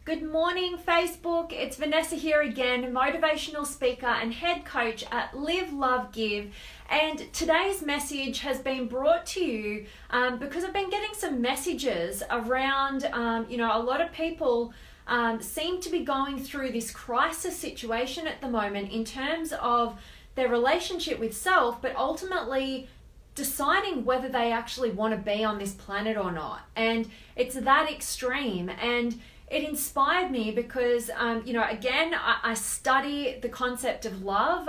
Good morning, Facebook. It's Vanessa here again, motivational speaker and head coach at Live, Love, Give. And today's message has been brought to you because I've been getting some messages around, a lot of people seem to be going through this crisis situation at the moment in terms of their relationship with self, but ultimately deciding whether they actually want to be on this planet or not. And it's that extreme. And it inspired me because, again, I study the concept of love.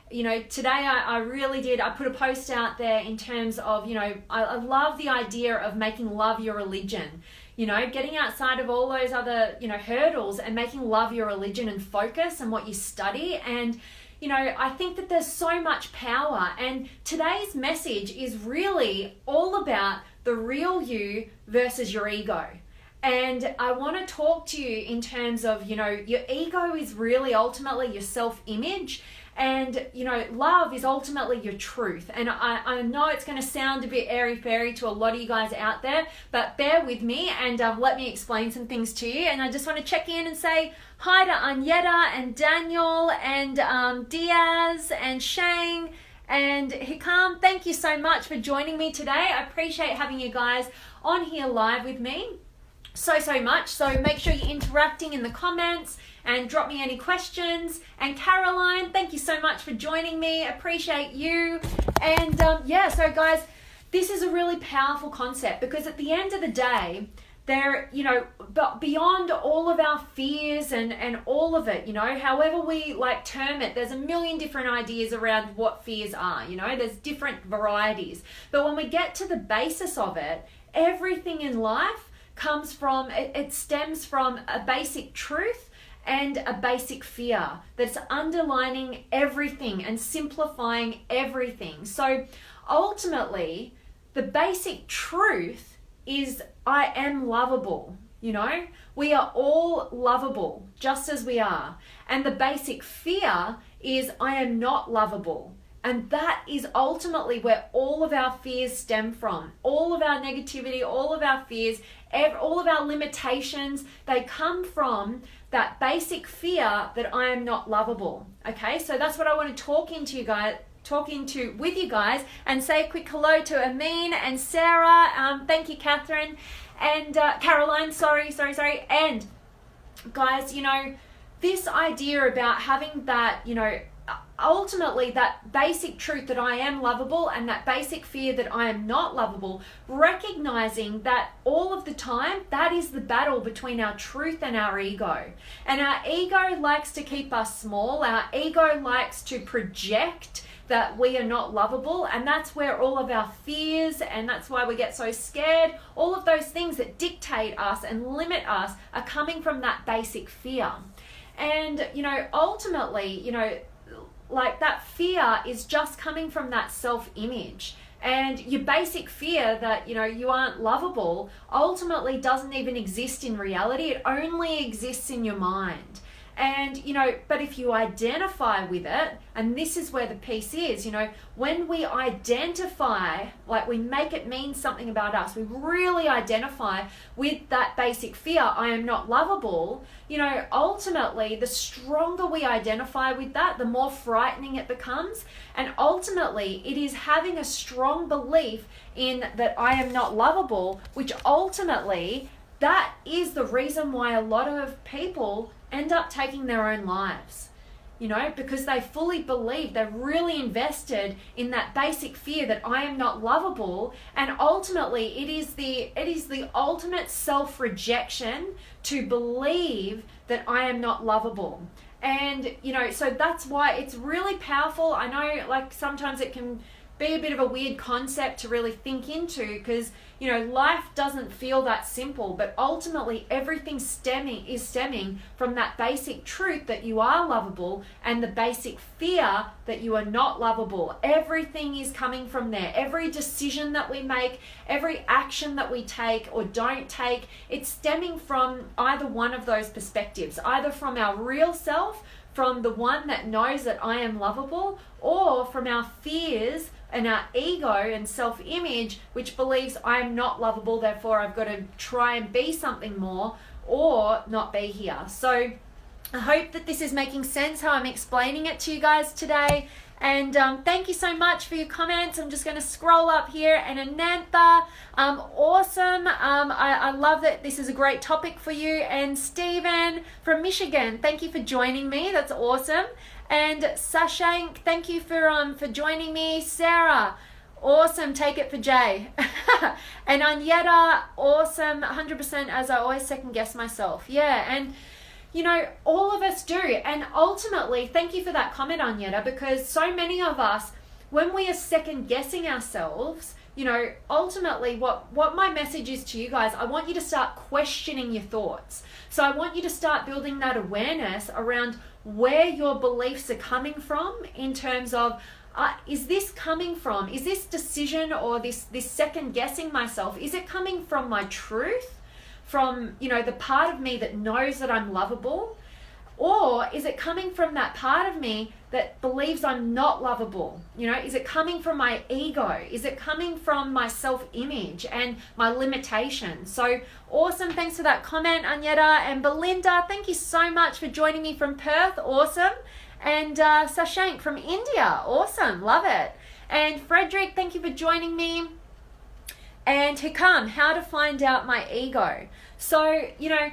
Today I really did. I put a post out there in terms of, I love the idea of making love your religion. Getting outside of all those other, hurdles and making love your religion and focus on what you study. And, I think that there's so much power. And today's message is really all about the real you versus your ego. And I want to talk to you in terms of, your ego is really ultimately your self-image, and, love is ultimately your truth. And I know it's going to sound a bit airy-fairy to a lot of you guys out there, but bear with me and let me explain some things to you. And I just want to check in and say hi to Anyeta and Daniel and Diaz and Shang and Hikam. Thank you so much for joining me today. I appreciate having you guys on here live with me so much. So make sure you're interacting in the comments and drop me any questions. And Caroline, thank you so much for joining me. Appreciate you. And so guys, this is a really powerful concept because at the end of the day, there, but beyond all of our fears and all of it, however we term it, there's a million different ideas around what fears are, there's different varieties. But when we get to the basis of it, everything in life comes from, it stems from a basic truth and a basic fear that's underlining everything and simplifying everything. So ultimately, the basic truth is I am lovable. We are all lovable just as we are. And the basic fear is I am not lovable. And that is ultimately where all of our fears stem from. All of our negativity, all of our fears, all of our limitations, they come from that basic fear that I am not lovable. Okay, so that's what I want to talk with you guys, and say a quick hello to Amin and Sarah. Thank you, Catherine, and Caroline. Sorry. And guys, this idea about having that, ultimately that basic truth that I am lovable and that basic fear that I am not lovable, recognizing that all of the time, that is the battle between our truth and our ego. And our ego likes to keep us small. Our ego likes to project that we are not lovable, and that's where all of our fears, and that's why we get so scared, all of those things that dictate us and limit us are coming from that basic fear. And, ultimately, that fear is just coming from that self-image. And your basic fear that, you aren't lovable ultimately doesn't even exist in reality. It only exists in your mind. And, but if you identify with it, and this is where the piece is, when we identify, we make it mean something about us, we really identify with that basic fear, I am not lovable, ultimately, the stronger we identify with that, the more frightening it becomes. And ultimately, it is having a strong belief in that I am not lovable, which ultimately, that is the reason why a lot of people end up taking their own lives, because they fully believe, they're really invested in that basic fear that I am not lovable. And ultimately it is the ultimate self-rejection to believe that I am not lovable. And so that's why it's really powerful. I know sometimes it can be a bit of a weird concept to really think into, because life doesn't feel that simple, but ultimately everything is stemming from that basic truth that you are lovable and the basic fear that you are not lovable. Everything is coming from there. Every decision that we make, every action that we take or don't take, it's stemming from either one of those perspectives, either from our real self, from the one that knows that I am lovable, or from our fears and our ego and self-image, which believes I am I'm not lovable, therefore I've got to try and be something more or not be here. So I hope that this is making sense how I'm explaining it to you guys today. And thank you so much for your comments. I'm just going to scroll up here. And Anantha, awesome. I love that this is a great topic for you. And Stephen from Michigan, thank you for joining me. That's awesome. And Sashank, thank you for joining me. Sarah, awesome. Take it for Jay. And Anyeta, awesome. 100%, as I always second guess myself. Yeah. And you know, all of us do. And ultimately, thank you for that comment, Anyeta, because so many of us, when we are second guessing ourselves, you know, ultimately what my message is to you guys, I want you to start questioning your thoughts. So I want you to start building that awareness around where your beliefs are coming from in terms of, is this coming from, is this decision or this second guessing myself, is it coming from my truth? From, you know, the part of me that knows that I'm lovable? Or is it coming from that part of me that believes I'm not lovable? You know, is it coming from my ego? Is it coming from my self-image and my limitations? So awesome. Thanks for that comment, Anyeta. And Belinda, thank you so much for joining me from Perth. Awesome. And Sashank from India. Awesome. Love it. And Frederick, thank you for joining me. And Hikam, how to find out my ego. So, you know,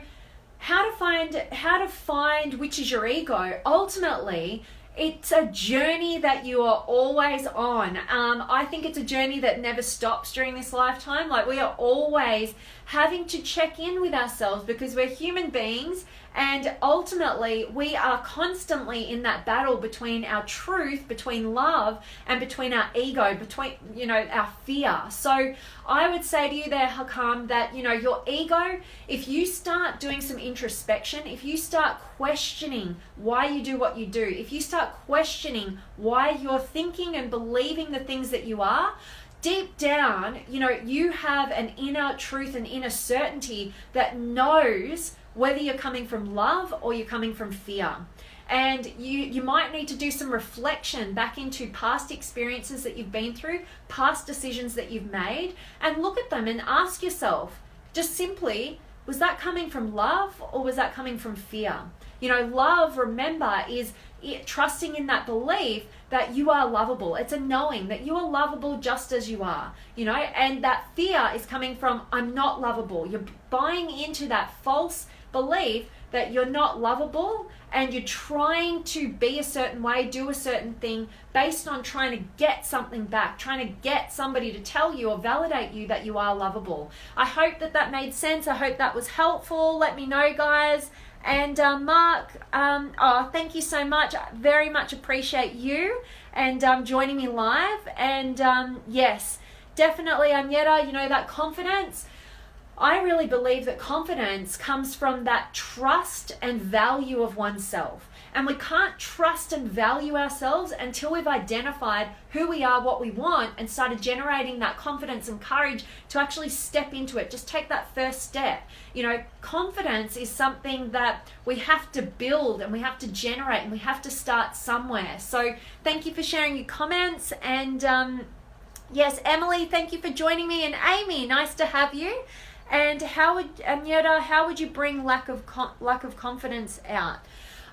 how to find which is your ego. Ultimately, it's a journey that you are always on. I think it's a journey that never stops during this lifetime. Like, we are always having to check in with ourselves because we're human beings, and ultimately we are constantly in that battle between our truth, between love, and between our ego, between, you know, our fear. So I would say to you there, Hakam, that, you know, your ego, if you start doing some introspection, if you start questioning why you do what you do, if you start questioning why you're thinking and believing the things that you are, deep down, you know, you have an inner truth, an inner certainty that knows whether you're coming from love or you're coming from fear. And you might need to do some reflection back into past experiences that you've been through, past decisions that you've made, and look at them and ask yourself, just simply, was that coming from love or was that coming from fear? You know, love, remember, is trusting in that belief that you are lovable. It's a knowing that you are lovable just as you are, you know, and that fear is coming from, I'm not lovable. You're buying into that false belief that you're not lovable, and you're trying to be a certain way, do a certain thing based on trying to get something back, trying to get somebody to tell you or validate you that you are lovable. I hope that made sense. I hope that was helpful. Let me know, guys. And Mark, thank you so much. I very much appreciate you and joining me live. And yes, definitely, Anyeta, you know, that confidence, I really believe that confidence comes from that trust and value of oneself. And we can't trust and value ourselves until we've identified who we are, what we want, and started generating that confidence and courage to actually step into it. Just take that first step. You know, confidence is something that we have to build and we have to generate and we have to start somewhere. So thank you for sharing your comments. And yes, Emily, thank you for joining me. And Amy, nice to have you. And Anyeta, how would you bring lack of confidence out?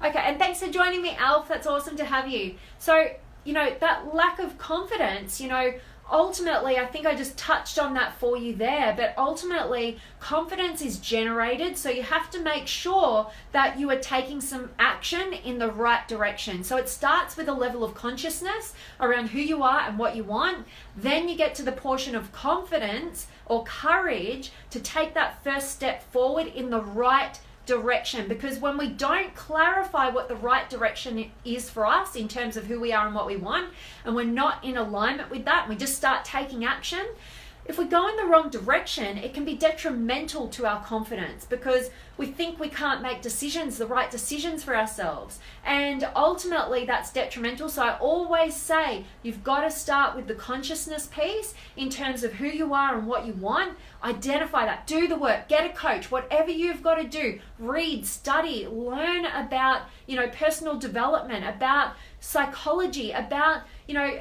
Okay, and thanks for joining me, Alf. That's awesome to have you. So, you know, that lack of confidence, you know, ultimately, I think I just touched on that for you there, but ultimately, confidence is generated, so you have to make sure that you are taking some action in the right direction. So it starts with a level of consciousness around who you are and what you want. Then you get to the portion of confidence or courage to take that first step forward in the right direction, because when we don't clarify what the right direction is for us in terms of who we are and what we want, and we're not in alignment with that, and we just start taking action, if we go in the wrong direction, it can be detrimental to our confidence because we think we can't make decisions, the right decisions for ourselves. And ultimately that's detrimental. So I always say you've got to start with the consciousness piece in terms of who you are and what you want. identify that, do the work, get a coach, whatever you've got to do, read, study, learn about, personal development, about psychology, about,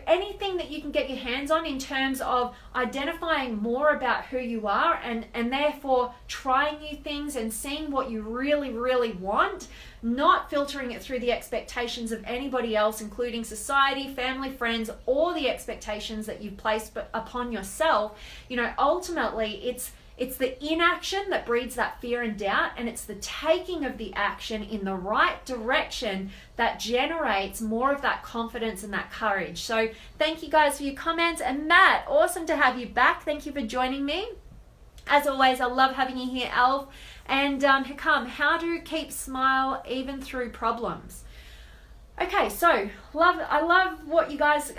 anything that you can get your hands on in terms of identifying more about who you are and therefore trying new things and seeing what you really, really want, not filtering it through the expectations of anybody else, including society, family, friends, or the expectations that you've placed upon yourself. Ultimately, it's the inaction that breeds that fear and doubt, and it's the taking of the action in the right direction that generates more of that confidence and that courage. So thank you guys for your comments. And Matt, awesome to have you back. Thank you for joining me. As always, I love having you here, Alf. And Hikam, how to keep smile even through problems? Okay, so I love what you guys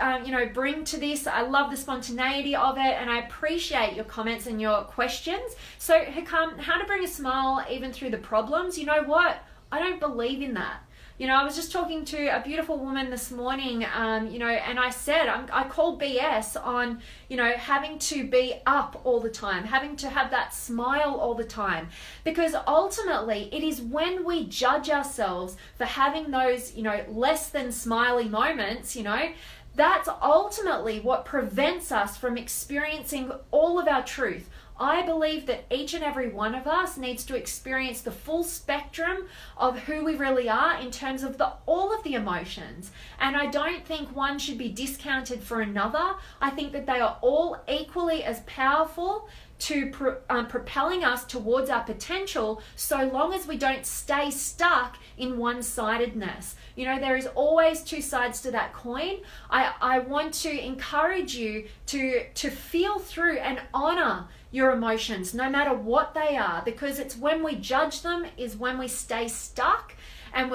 bring to this. I love the spontaneity of it, and I appreciate your comments and your questions. So Hikam, how to bring a smile even through the problems? You know what? I don't believe in that. I was just talking to a beautiful woman this morning, and I said, I call BS on, having to be up all the time, having to have that smile all the time, because ultimately it is when we judge ourselves for having those, less than smiley moments, that's ultimately what prevents us from experiencing all of our truth. I believe that each and every one of us needs to experience the full spectrum of who we really are in terms of all of the emotions. And I don't think one should be discounted for another. I think that they are all equally as powerful to propelling us towards our potential, so long as we don't stay stuck in one-sidedness. There is always two sides to that coin. I want to encourage you to feel through and honor your emotions, no matter what they are, because it's when we judge them is when we stay stuck. And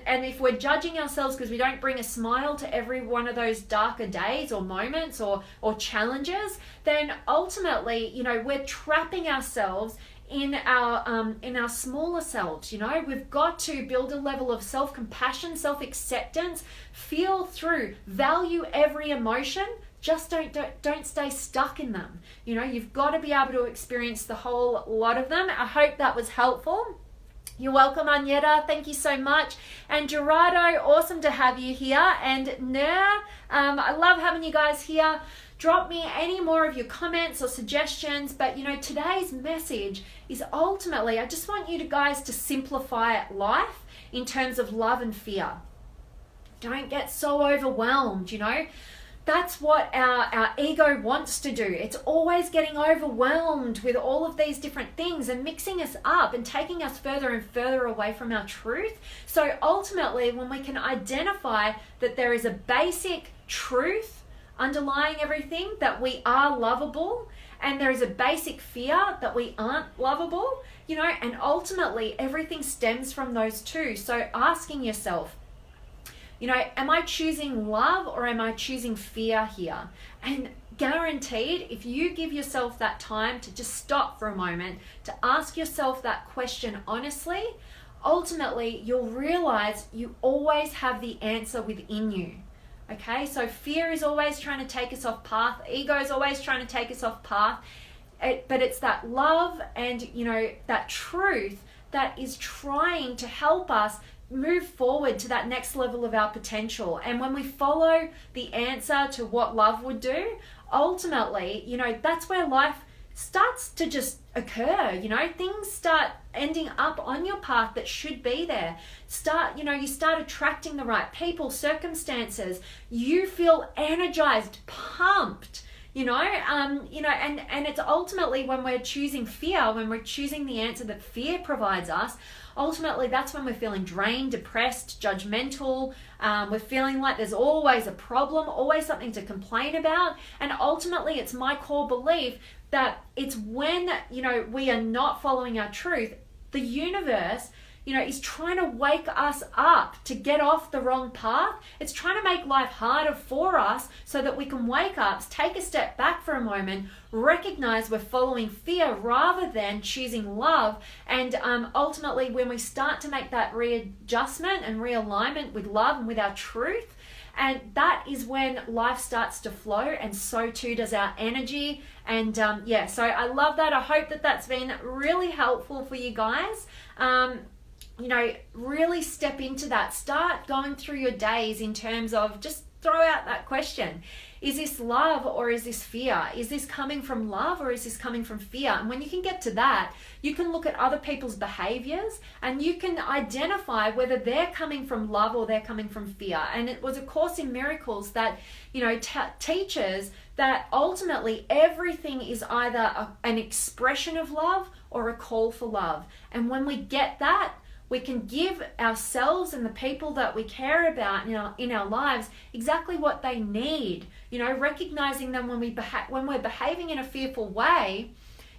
if we're judging ourselves because we don't bring a smile to every one of those darker days or moments or challenges, then ultimately, we're trapping ourselves in our smaller selves. We've got to build a level of self-compassion, self-acceptance, feel through, value every emotion. Just don't stay stuck in them. You've got to be able to experience the whole lot of them. I hope that was helpful. You're welcome, Agneta. Thank you so much. And Gerardo, awesome to have you here. And Ner, I love having you guys here. Drop me any more of your comments or suggestions. But, today's message is ultimately, I just want you guys to simplify life in terms of love and fear. Don't get so overwhelmed, That's what our ego wants to do. It's always getting overwhelmed with all of these different things and mixing us up and taking us further and further away from our truth. So ultimately, when we can identify that there is a basic truth underlying everything, that we are lovable, and there is a basic fear that we aren't lovable, and ultimately everything stems from those two. So asking yourself, am I choosing love or am I choosing fear here? And guaranteed, if you give yourself that time to just stop for a moment, to ask yourself that question honestly, ultimately you'll realize you always have the answer within you. Okay, so fear is always trying to take us off path. Ego is always trying to take us off path. But it's that love and, that truth that is trying to help us move forward to that next level of our potential. And when we follow the answer to what love would do, ultimately, that's where life starts to just occur. Things start ending up on your path that should be there. You start attracting the right people, circumstances. You feel energized, pumped. And it's ultimately when we're choosing fear, when we're choosing the answer that fear provides us, ultimately that's when we're feeling drained, depressed, judgmental. We're feeling like there's always a problem, always something to complain about. And ultimately it's my core belief that it's when, we are not following our truth, the universe, is trying to wake us up to get off the wrong path. It's trying to make life harder for us so that we can wake up, take a step back for a moment, recognize we're following fear rather than choosing love. And ultimately, when we start to make that readjustment and realignment with love and with our truth, And that is when life starts to flow, and so too does our energy. And so I love that. I hope that that's been really helpful for you guys. Really step into that. Start going through your days in terms of just throw out that question. Is this love or is this fear? Is this coming from love or is this coming from fear? And when you can get to that, you can look at other people's behaviors and you can identify whether they're coming from love or they're coming from fear. And it was A Course in Miracles that, teaches that ultimately everything is either an expression of love or a call for love. And when we get that, we can give ourselves and the people that we care about in our lives exactly what they need. Recognizing them when we're behaving in a fearful way,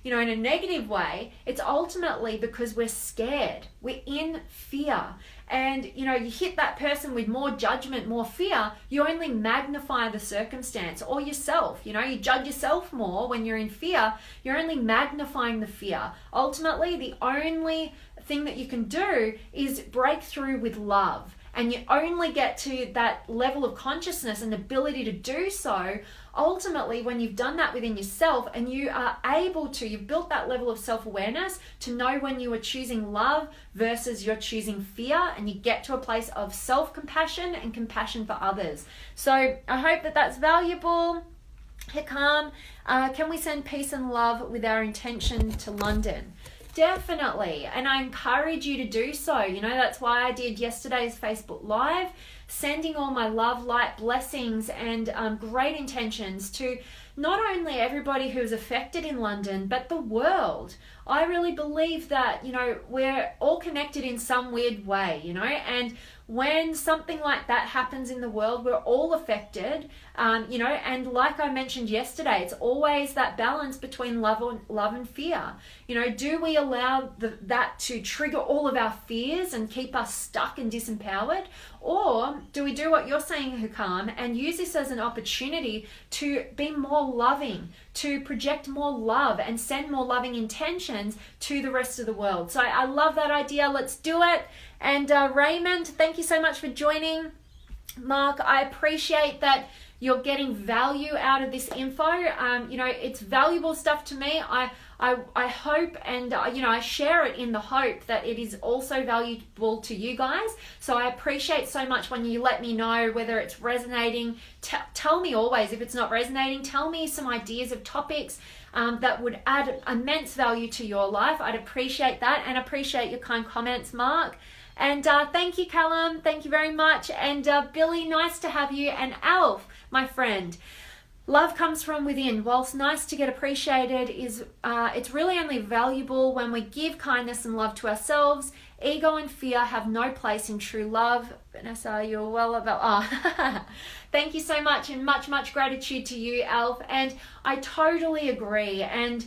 in a negative way, it's ultimately because we're scared. We're in fear. And, you hit that person with more judgment, more fear, you only magnify the circumstance, or yourself. You judge yourself more when you're in fear, you're only magnifying the fear. Ultimately, the only thing that you can do is break through with love. And you only get to that level of consciousness and ability to do so ultimately when you've done that within yourself, and you are able to, you've built that level of self-awareness to know when you are choosing love versus you're choosing fear, and you get to a place of self-compassion and compassion for others. So I hope that that's valuable. Hikam, can we send peace and love with our intention to London? Definitely, and I encourage you to do so. That's why I did yesterday's Facebook Live, sending all my love, light, blessings, and great intentions to not only everybody who's affected in London, but the world. I really believe that, we're all connected in some weird way, and when something like that happens in the world, we're all affected, and like I mentioned yesterday, it's always that balance between love and fear. Do we allow that to trigger all of our fears and keep us stuck and disempowered? Or do we do what you're saying, Hukam, and use this as an opportunity to be more loving, to project more love and send more loving intentions to the rest of the world? So I love that idea. Let's do it. And Raymond, thank you so much for joining. Mark, I appreciate that you're getting value out of this info. It's valuable stuff to me. I hope, and I share it in the hope that it is also valuable to you guys. So I appreciate so much when you let me know whether it's resonating. Tell me always if it's not resonating. Tell me some ideas of topics that would add immense value to your life. I'd appreciate that, and appreciate your kind comments, Mark. And thank you, Callum. Thank you very much. And Billy, nice to have you. And Alf, my friend. Love comes from within. Whilst nice to get appreciated, it's really only valuable when we give kindness and love to ourselves. Ego and fear have no place in true love. Vanessa, you're well about... Thank you so much, and much gratitude to you, Alf. And I totally agree. And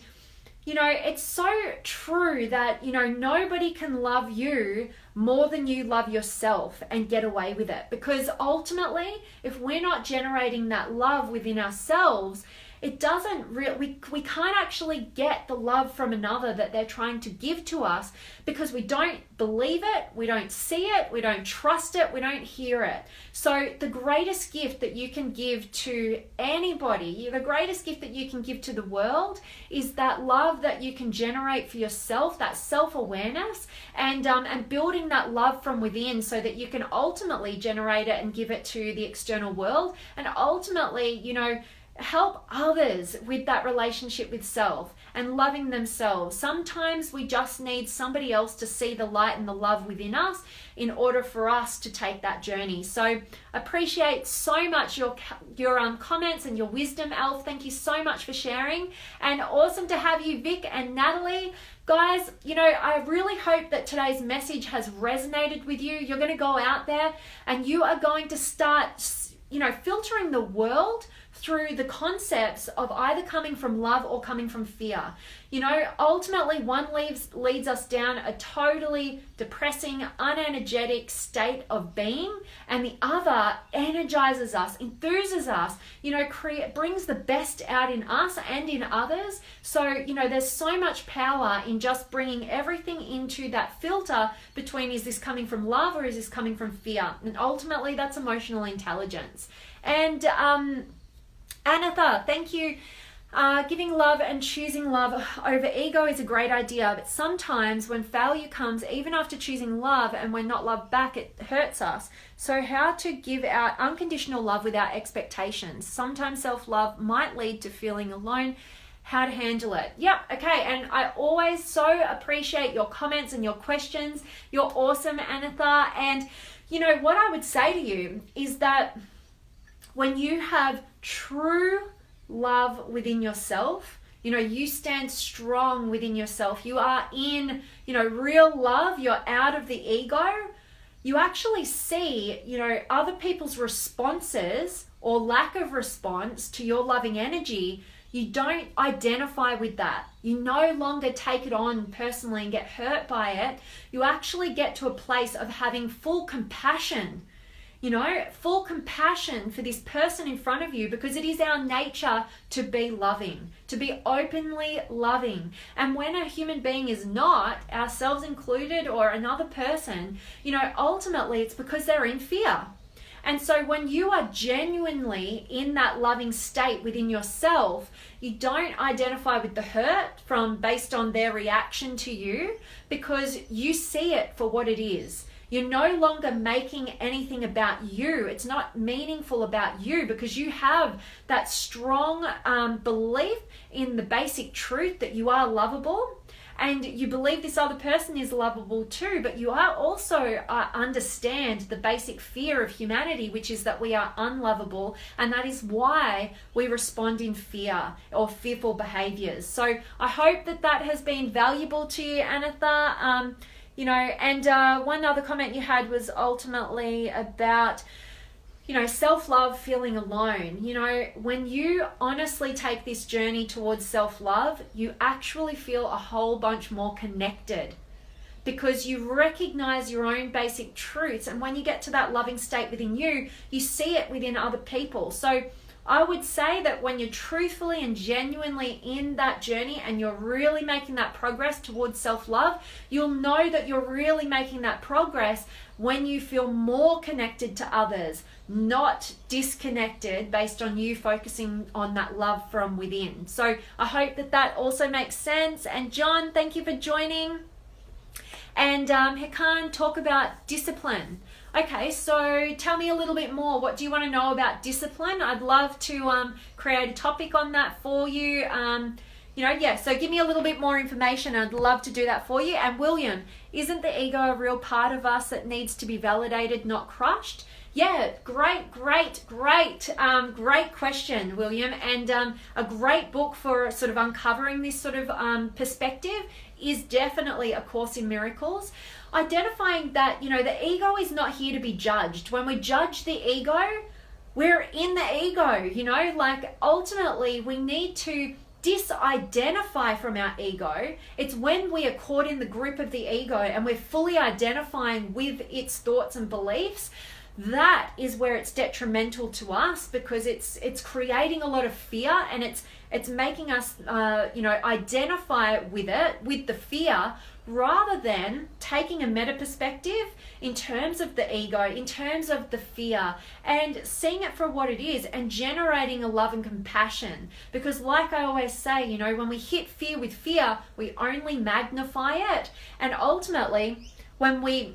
it's so true that, nobody can love you more than you love yourself and get away with it. Because ultimately, if we're not generating that love within ourselves, it doesn't we can't actually get the love from another that they're trying to give to us, because we don't believe it, we don't see it, we don't trust it, we don't hear it. So the greatest gift that you can give to anybody, the greatest gift that you can give to the world, is that love that you can generate for yourself, that self-awareness, and building that love from within so that you can ultimately generate it and give it to the external world, and ultimately, help others with that relationship with self and loving themselves. Sometimes we just need somebody else to see the light and the love within us in order for us to take that journey. So appreciate so much your comments and your wisdom, Alf. Thank you so much for sharing, and awesome to have you, Vic and Natalie. Guys, I really hope that today's message has resonated with you. You're going to go out there and you are going to start filtering the world through the concepts of either coming from love or coming from fear. You know, ultimately one leads us down a totally depressing, unenergetic state of being, and the other energizes us, enthuses us, you know, brings the best out in us and in others. So, you know, there's so much power in just bringing everything into that filter between, is this coming from love or is this coming from fear? And ultimately that's emotional intelligence. And Anatha, thank you. Giving love and choosing love over ego is a great idea, but sometimes when failure comes, even after choosing love and we're not loved back, it hurts us. So how to give out unconditional love without expectations? Sometimes self-love might lead to feeling alone. How to handle it? Yep, okay, and I always so appreciate your comments and your questions. You're awesome, Anatha. And you know, what I would say to you is that when you have true love within yourself, you know, you stand strong within yourself, you are in, you know, real love, you're out of the ego, you actually see, you know, other people's responses or lack of response to your loving energy. You don't identify with that. You no longer take it on personally and get hurt by it. You actually get to a place of having full compassion. You know, full compassion for this person in front of you, because it is our nature to be loving, to be openly loving. And when a human being is not, ourselves included or another person, you know, ultimately it's because they're in fear. And so when you are genuinely in that loving state within yourself, you don't identify with the hurt based on their reaction to you, because you see it for what it is. You're no longer making anything about you. It's not meaningful about you, because you have that strong belief in the basic truth that you are lovable, and you believe this other person is lovable too, but you are also understand the basic fear of humanity, which is that we are unlovable, and that is why we respond in fear or fearful behaviors. So I hope that that has been valuable to you, Anatha. You know, and one other comment you had was ultimately about, you know, self-love, feeling alone. You know, when you honestly take this journey towards self-love, you actually feel a whole bunch more connected, because you recognize your own basic truths. And when you get to that loving state within you, you see it within other people. So I would say that when you're truthfully and genuinely in that journey and you're really making that progress towards self-love, you'll know that you're really making that progress when you feel more connected to others, not disconnected based on you focusing on that love from within. So I hope that that also makes sense. And John, thank you for joining. And Hekan, talk about discipline. Okay, so tell me a little bit more. What do you want to know about discipline? I'd love to create a topic on that for you. You know, yeah, so give me a little bit more information. I'd love to do that for you. And William, isn't the ego a real part of us that needs to be validated, not crushed? Yeah, great question, William. And a great book for sort of uncovering this sort of perspective is definitely A Course in Miracles. Identifying that, you know, the ego is not here to be judged. When we judge the ego, we're in the ego, you know, like ultimately we need to disidentify from our ego. It's when we are caught in the grip of the ego and we're fully identifying with its thoughts and beliefs, that is where it's detrimental to us, because it's creating a lot of fear, and it's making us you know, identify with it, with the fear, rather than taking a meta perspective in terms of the ego, in terms of the fear, and seeing it for what it is and generating a love and compassion. Because like I always say, you know, when we hit fear with fear, we only magnify it. And ultimately, when we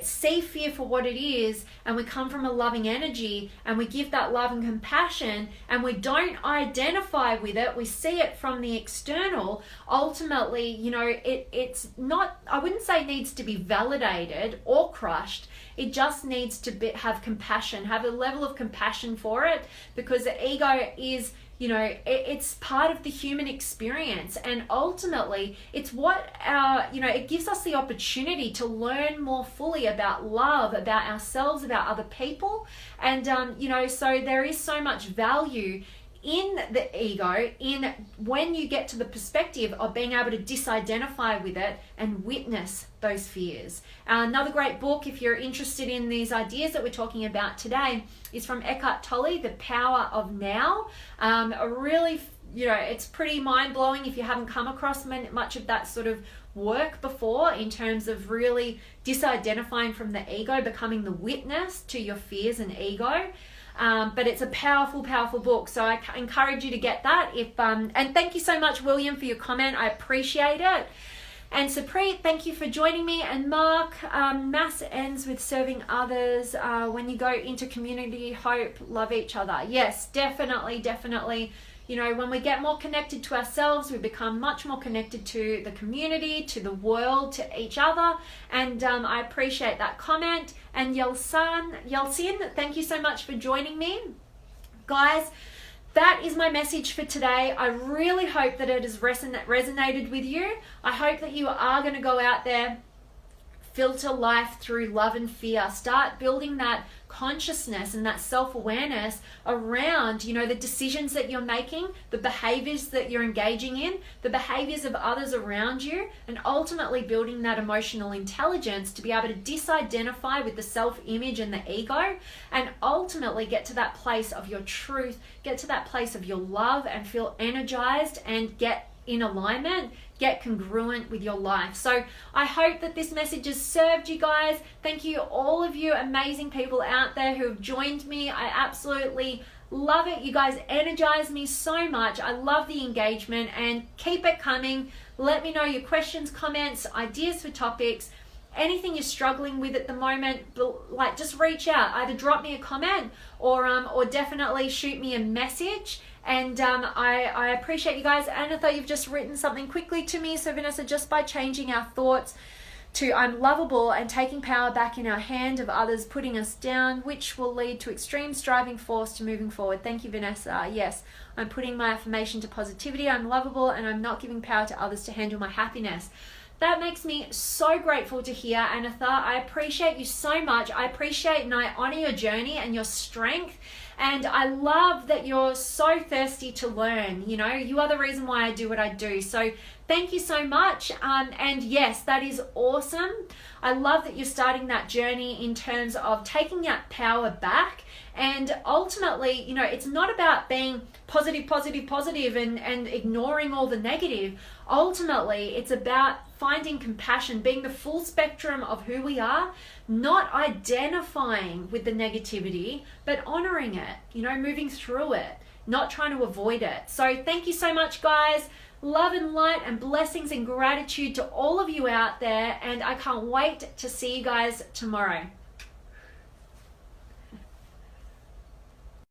see fear for what it is, and we come from a loving energy and we give that love and compassion, and we don't identify with it, we see it from the external, ultimately, you know, it's not, I wouldn't say needs to be validated or crushed. It just needs to have compassion, have a level of compassion for it, because the ego is, it's part of the human experience, and ultimately it's what it gives us the opportunity to learn more fully about love, about ourselves, about other people. And so there is so much value in the ego, in when you get to the perspective of being able to disidentify with it and witness those fears. Another great book, if you're interested in these ideas that we're talking about today, is from Eckhart Tolle, The Power of Now. A really, it's pretty mind-blowing if you haven't come across much of that sort of work before, in terms of really disidentifying from the ego, becoming the witness to your fears and ego. But it's a powerful, powerful book. So I encourage you to get that. And thank you so much, William, for your comment. I appreciate it. And Supreet, thank you for joining me. And Mark, Mass ends with serving others. When you go into community, hope, love each other. Yes, definitely, definitely. When we get more connected to ourselves, we become much more connected to the community, to the world, to each other. And I appreciate that comment. And Yeltsin, thank you so much for joining me. Guys, that is my message for today. I really hope that it has resonated with you. I hope that you are going to go out there, filter life through love and fear. Start building that consciousness and that self-awareness around, the decisions that you're making, the behaviors that you're engaging in, the behaviors of others around you, and ultimately building that emotional intelligence to be able to disidentify with the self-image and the ego, and ultimately get to that place of your truth, get to that place of your love, and feel energized and get in alignment, get congruent with your life. So I hope that this message has served you guys. Thank you, all of you amazing people out there who have joined me. I absolutely love it. You guys energize me so much. I love the engagement, and keep it coming. Let me know your questions, comments, ideas for topics, anything you're struggling with at the moment. Just reach out. Either drop me a comment or definitely shoot me a message. And I appreciate you guys. Anatha, you've just written something quickly to me. So Vanessa, just by changing our thoughts to I'm lovable and taking power back in our hand of others putting us down, which will lead to extreme striving force to moving forward. Thank you, Vanessa. Yes, I'm putting my affirmation to positivity. I'm lovable and I'm not giving power to others to handle my happiness. That makes me so grateful to hear, Anatha. I appreciate you so much. I appreciate and I honor your journey and your strength. And I love that you're so thirsty to learn. You are the reason why I do what I do. So thank you so much. And yes, that is awesome. I love that you're starting that journey in terms of taking that power back. And ultimately, it's not about being positive and ignoring all the negative. Ultimately, it's about finding compassion, being the full spectrum of who we are, not identifying with the negativity, but honoring it, moving through it, not trying to avoid it. So thank you so much, guys. Love and light and blessings and gratitude to all of you out there. And I can't wait to see you guys tomorrow.